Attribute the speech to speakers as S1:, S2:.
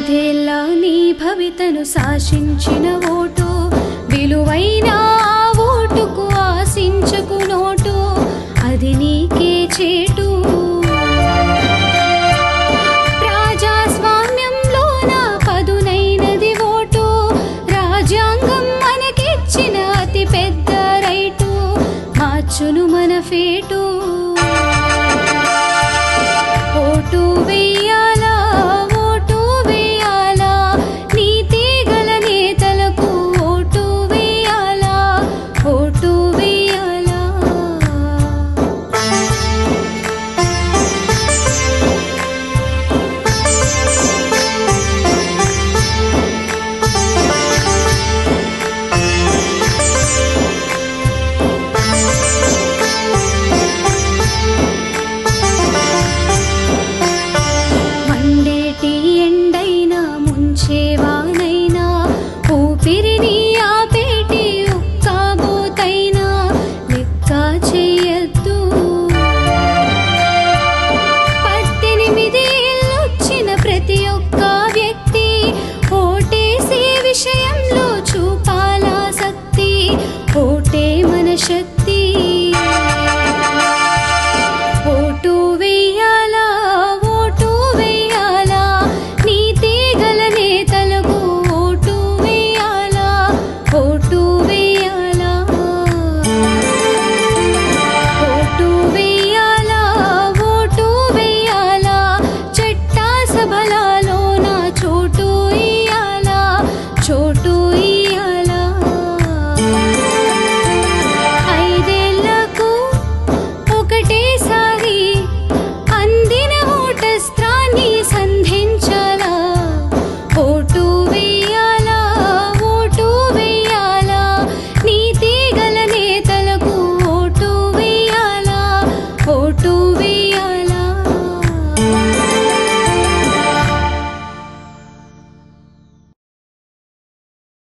S1: ఐదేళ్ల నీ భవితను శాసించిన ఓటు, విలువైన ఓటుకు ఆశించకు నోటు, అది నీకే చేటు. ప్రజాస్వామ్యంలోన పదునైనది ఓటు, రాజ్యాంగం మనకిచ్చిన అతి పెద్ద రైటు, మార్చును మన ఫేటు. ఓటు వెయ్యాలా, ఓటు వెయ్యాలా, నీతి గల నేతలకు ఓటు వెయ్యాలా, ఓటు వెయ్యాలా. మండేటి ఎండైనా ముంచేవానైనా, ఊపిరిని ఆపేటి ఉక్కాబోతైనా లెక్క చెయ్యొద్దు. 18 ఏళ్ళొచ్చిన ప్రతి ఒక్క వ్యక్తి ఓటేసే విషయంలో చూపాలాసక్తి, ఓటే మన శక్తి. ఓటు వెయ్యాలా, ఓటు వెయ్యాలా, నీతి గల నేతలకు ఓటు వెయ్యాలా, ఓటు వెయ్యాలా. ఓటు వెయ్యాలా, ఓటు వెయ్యాలా, చట్ట సభలలోన చోటు ఇయ్యాలా, చోటు ఇయ్యాలా. 5 ఏళ్లకు ఒకటేసారి అందిన ఓటస్త్రాన్ని సంధించాలా, ఓటు వెయ్యాలా.